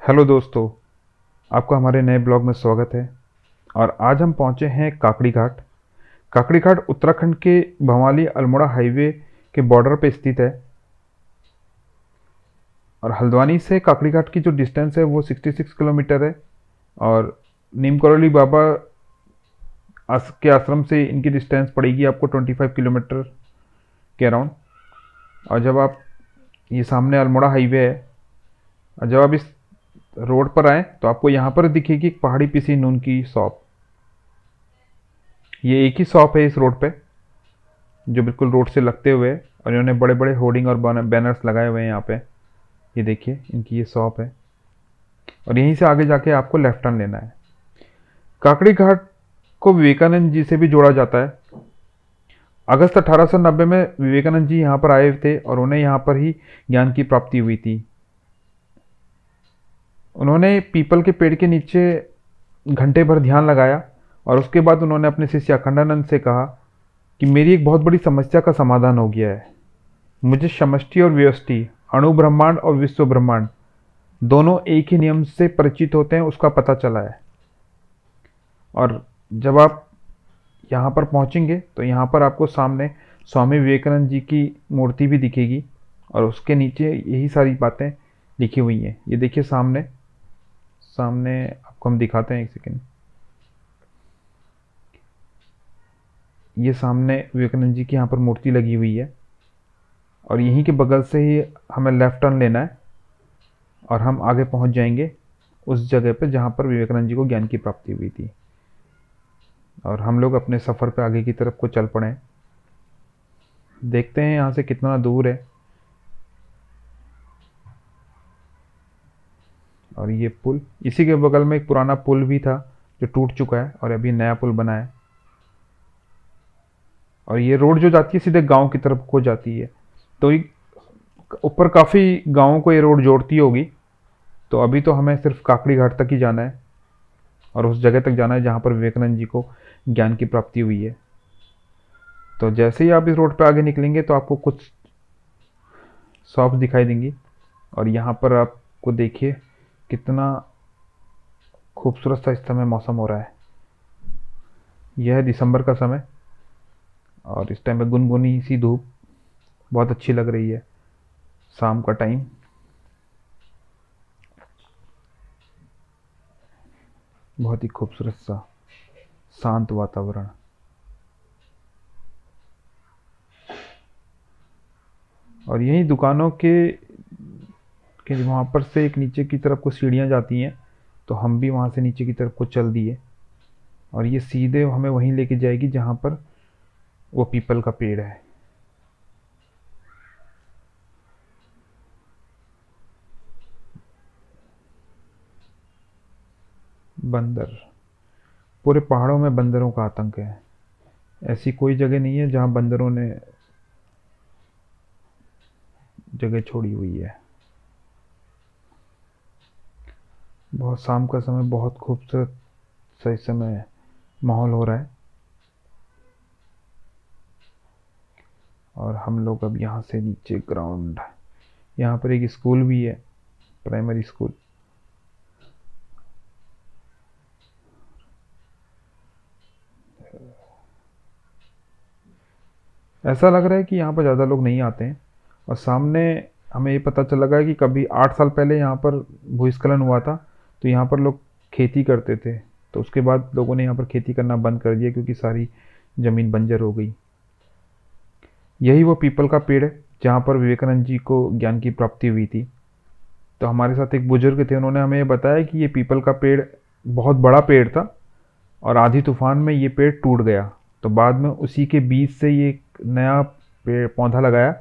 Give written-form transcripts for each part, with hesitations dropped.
Hello दोस्तों, आपका हमारे नए ब्लॉग में स्वागत है। और आज हम पहुंचे हैं काकड़ी घाट। काकड़ी घाट उत्तराखंड के भवाली अल्मोड़ा हाईवे के बॉर्डर पे स्थित है। और हल्द्वानी से काकड़ी घाट की जो डिस्टेंस है वो 66 किलोमीटर है। और नीम करोली बाबा के आश्रम से इनकी डिस्टेंस पड़ेगी आपको 25 किलोमीटर के अराउंड। और जब आप ये सामने अल्मोड़ा हाईवे है, और जब आप इस रोड पर आए तो आपको यहाँ पर दिखेगी एक पहाड़ी पिसी नून की शॉप। ये एक ही शॉप है इस रोड पे जो बिल्कुल रोड से लगते हुए है। और इन्होंने बड़े बड़े होर्डिंग और बैनर्स लगाए हुए हैं यहाँ पे। ये देखिए, इनकी ये शॉप है। और यहीं से आगे जाके आपको लेफ्ट टर्न लेना है। काकड़ी घाट को विवेकानंद जी से भी जोड़ा जाता है। अगस्त 1890 में विवेकानंद जी यहाँ पर आए थे और उन्हें यहाँ पर ही ज्ञान की प्राप्ति हुई थी। उन्होंने पीपल के पेड़ के नीचे घंटे भर ध्यान लगाया और उसके बाद उन्होंने अपने शिष्य अखंडानंद से कहा कि मेरी एक बहुत बड़ी समस्या का समाधान हो गया है। मुझे समष्टि और व्यष्टि, अणु ब्रह्मांड और विश्व ब्रह्मांड दोनों एक ही नियम से परिचित होते हैं, उसका पता चला है। और जब आप यहाँ पर पहुँचेंगे तो यहाँ पर आपको सामने स्वामी विवेकानंद जी की मूर्ति भी दिखेगी और उसके नीचे यही सारी बातें लिखी हुई हैं। ये देखिए, सामने सामने आपको हम दिखाते हैं, एक सेकेंड। ये सामने विवेकानंद जी की यहाँ पर मूर्ति लगी हुई है और यहीं के बगल से ही हमें लेफ़्ट टर्न लेना है और हम आगे पहुँच जाएंगे उस जगह पर जहाँ पर विवेकानंद जी को ज्ञान की प्राप्ति हुई थी। और हम लोग अपने सफ़र पे आगे की तरफ को चल पड़े। देखते हैं यहाँ से कितना दूर है। और ये पुल, इसी के बगल में एक पुराना पुल भी था जो टूट चुका है और अभी नया पुल बना है। और ये रोड जो जाती है सीधे गांव की तरफ को जाती है। तो ऊपर काफ़ी गांवों को ये रोड जोड़ती होगी। तो अभी तो हमें सिर्फ काकड़ी घाट तक ही जाना है और उस जगह तक जाना है जहाँ पर विवेकानंद जी को ज्ञान की प्राप्ति हुई है। तो जैसे ही आप इस रोड पर आगे निकलेंगे तो आपको कुछ शॉप दिखाई देंगी। और यहाँ पर आपको देखिए कितना खूबसूरत सा इस समय मौसम हो रहा है। यह है दिसंबर का समय और इस टाइम में गुनगुनी सी धूप बहुत अच्छी लग रही है। शाम का टाइम, बहुत ही खूबसूरत सा शांत वातावरण। और यही दुकानों के वहाँ पर से एक नीचे की तरफ को सीढ़ियाँ जाती हैं। तो हम भी वहाँ से नीचे की तरफ को चल दिए और ये सीधे हमें वहीं लेके जाएगी जहाँ पर वो पीपल का पेड़ है। बंदर, पूरे पहाड़ों में बंदरों का आतंक है। ऐसी कोई जगह नहीं है जहाँ बंदरों ने जगह छोड़ी हुई है। बहुत शाम का समय, बहुत खूबसूरत सा इस समय माहौल हो रहा है। और हम लोग अब यहाँ से नीचे ग्राउंड, यहाँ पर एक स्कूल भी है, प्राइमरी स्कूल। ऐसा लग रहा है कि यहाँ पर ज़्यादा लोग नहीं आते हैं। और सामने हमें ये पता चल लगा है कि कभी 8 साल पहले यहाँ पर भूस्खलन हुआ था। तो यहाँ पर लोग खेती करते थे। तो उसके बाद लोगों ने यहाँ पर खेती करना बंद कर दिया क्योंकि सारी ज़मीन बंजर हो गई। यही वो पीपल का पेड़ है जहाँ पर विवेकानंद जी को ज्ञान की प्राप्ति हुई थी। तो हमारे साथ एक बुजुर्ग थे, उन्होंने हमें ये बताया कि ये पीपल का पेड़ बहुत बड़ा पेड़ था और आधी तूफान में ये पेड़ टूट गया। तो बाद में उसी के बीज से ये एक नया पेड़ पौधा लगाया।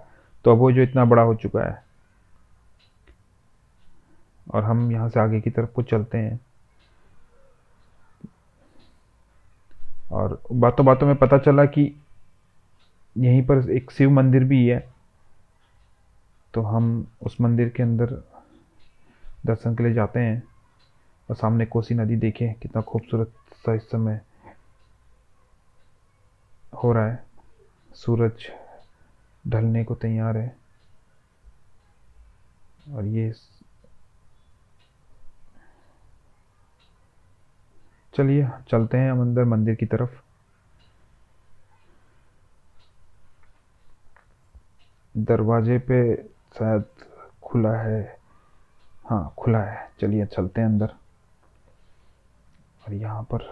तो अब वो जो इतना बड़ा हो चुका है। और हम यहाँ से आगे की तरफ को चलते हैं। और बातों बातों में पता चला कि यहीं पर एक शिव मंदिर भी है। तो हम उस मंदिर के अंदर दर्शन के लिए जाते हैं। और सामने कोसी नदी देखें कितना खूबसूरत सा इस समय हो रहा है। सूरज ढलने को तैयार है। और ये चलिए चलते हैं हम अंदर मंदिर की तरफ। दरवाजे पे शायद खुला है, हाँ खुला है। चलिए चलते हैं अंदर। और यहाँ पर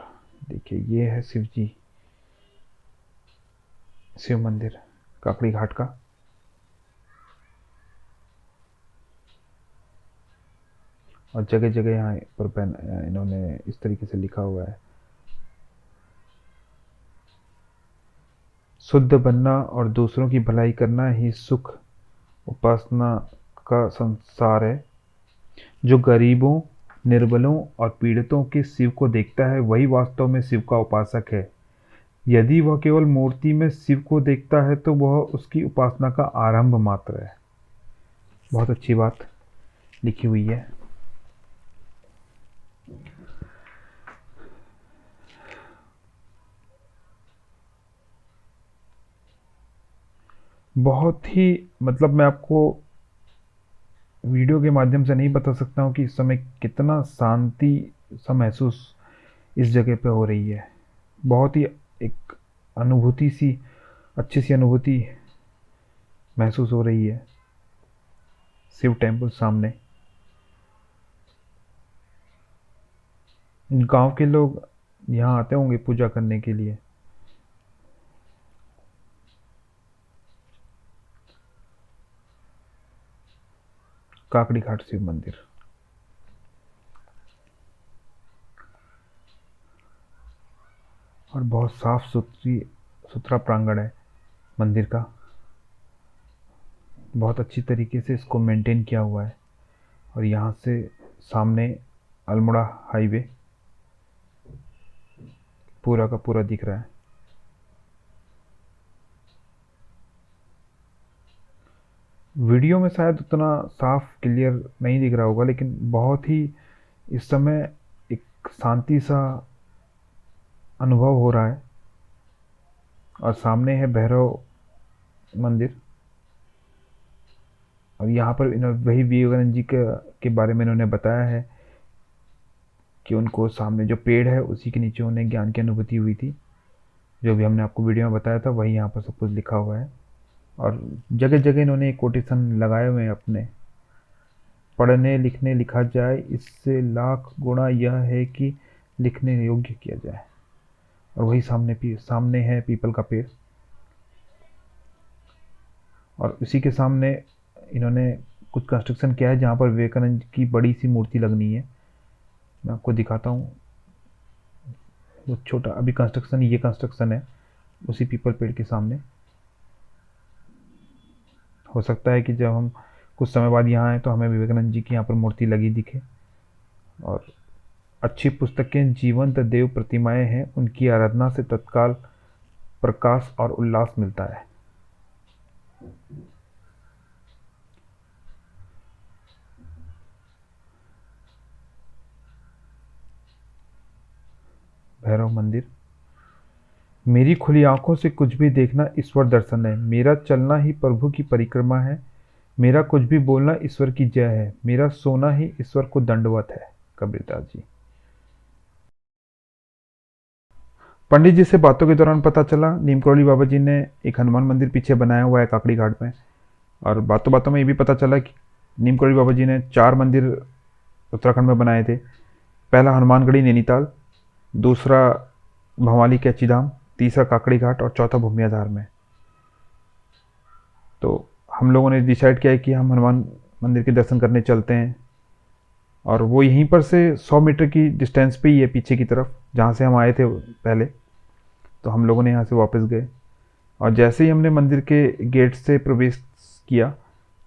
देखिए ये है शिव जी, शिव मंदिर काकड़ी घाट का। और जगह जगह यहाँ पर इन्होंने इस तरीके से लिखा हुआ है, शुद्ध बनना और दूसरों की भलाई करना ही सुख उपासना का संसार है। जो गरीबों, निर्बलों और पीड़ितों के शिव को देखता है वही वास्तव में शिव का उपासक है। यदि वह केवल मूर्ति में शिव को देखता है तो वह उसकी उपासना का आरंभ मात्र है। बहुत अच्छी बात लिखी हुई है। बहुत ही मतलब मैं आपको वीडियो के माध्यम से नहीं बता सकता हूँ कि इस समय कितना शांति सा महसूस इस जगह पे हो रही है। बहुत ही एक अनुभूति सी, अच्छी सी अनुभूति महसूस हो रही है शिव टेम्पल सामने। गांव के लोग यहाँ आते होंगे पूजा करने के लिए। काकड़ी घाट शिव मंदिर। और बहुत साफ सुथरा प्रांगण है मंदिर का। बहुत अच्छी तरीके से इसको मेंटेन किया हुआ है। और यहाँ से सामने अल्मोड़ा हाईवे पूरा का पूरा दिख रहा है। वीडियो में शायद उतना साफ क्लियर नहीं दिख रहा होगा, लेकिन बहुत ही इस समय एक शांति सा अनुभव हो रहा है। और सामने है भैरव मंदिर। और यहाँ पर वही विवेकानंद जी के बारे में इन्होंने बताया है कि उनको सामने जो पेड़ है उसी के नीचे उन्हें ज्ञान की अनुभूति हुई थी। जो भी हमने आपको वीडियो में बताया था वही यहाँ पर सब कुछ लिखा हुआ है। और जगह जगह इन्होंने एक कोटेशन लगाए हुए हैं अपने, पढ़ने लिखने लिखा जाए इससे लाख गुणा यह है कि लिखने योग्य किया जाए। और वही सामने है पीपल का पेड़। और उसी के सामने इन्होंने कुछ कंस्ट्रक्शन किया है जहाँ पर विवेकानंद की बड़ी सी मूर्ति लगनी है। मैं आपको दिखाता हूँ। वो छोटा अभी कंस्ट्रक्शन, ये कंस्ट्रक्शन है उसी पीपल पेड़ के सामने। हो सकता है कि जब हम कुछ समय बाद यहाँ आए तो हमें विवेकानंद जी की यहाँ पर मूर्ति लगी दिखे। और अच्छी पुस्तकें जीवंत देव प्रतिमाएं हैं, उनकी आराधना से तत्काल प्रकाश और उल्लास मिलता है। भैरव मंदिर। मेरी खुली आंखों से कुछ भी देखना ईश्वर दर्शन है। मेरा चलना ही प्रभु की परिक्रमा है। मेरा कुछ भी बोलना ईश्वर की जय है। मेरा सोना ही ईश्वर को दंडवत है। कबीरदास जी। पंडित जी से बातों के दौरान पता चला नीम करौली बाबा जी ने एक हनुमान मंदिर पीछे बनाया हुआ है काकड़ी घाट में। और बातों बातों में ये भी पता चला कि नीम करौली बाबा जी ने 4 मंदिर उत्तराखंड में बनाए थे। पहला हनुमानगढ़ी नैनीताल, दूसरा भवाली कैची धाम, तीसरा काकड़ी घाट और चौथा भूमियाधार में। तो हम लोगों ने डिसाइड किया है कि हम हनुमान मंदिर के दर्शन करने चलते हैं। और वो यहीं पर से 100 मीटर की डिस्टेंस पे ही है पीछे की तरफ, जहाँ से हम आए थे पहले। तो हम लोगों ने यहाँ से वापस गए। और जैसे ही हमने मंदिर के गेट से प्रवेश किया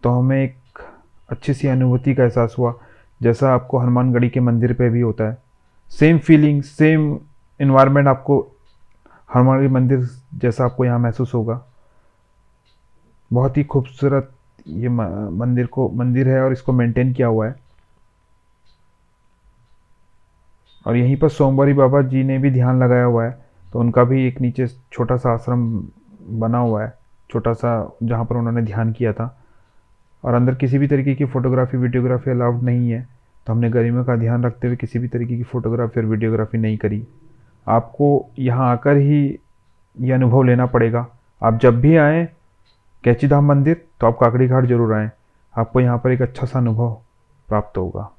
तो हमें एक अच्छी सी अनुभूति का एहसास हुआ, जैसा आपको हनुमानगढ़ी के मंदिर पे भी होता है। सेम फीलिंग, सेम इन्वायरमेंट आपको हनुमानगढ़ी मंदिर जैसा आपको यहाँ महसूस होगा। बहुत ही खूबसूरत ये मंदिर है और इसको मेंटेन किया हुआ है। और यहीं पर सोमवारी बाबा जी ने भी ध्यान लगाया हुआ है। तो उनका भी एक नीचे छोटा सा आश्रम बना हुआ है, छोटा सा, जहाँ पर उन्होंने ध्यान किया था। और अंदर किसी भी तरीके की फ़ोटोग्राफी वीडियोग्राफी अलाउड नहीं है। तो हमने गर्मियों का ध्यान रखते हुए किसी भी तरीके की फ़ोटोग्राफी और वीडियोग्राफी नहीं करी। आपको यहाँ आकर ही ये अनुभव लेना पड़ेगा। आप जब भी आएँ कैची धाम मंदिर तो आप काकड़ी घाट ज़रूर आएँ, आपको यहाँ पर एक अच्छा सा अनुभव प्राप्त होगा।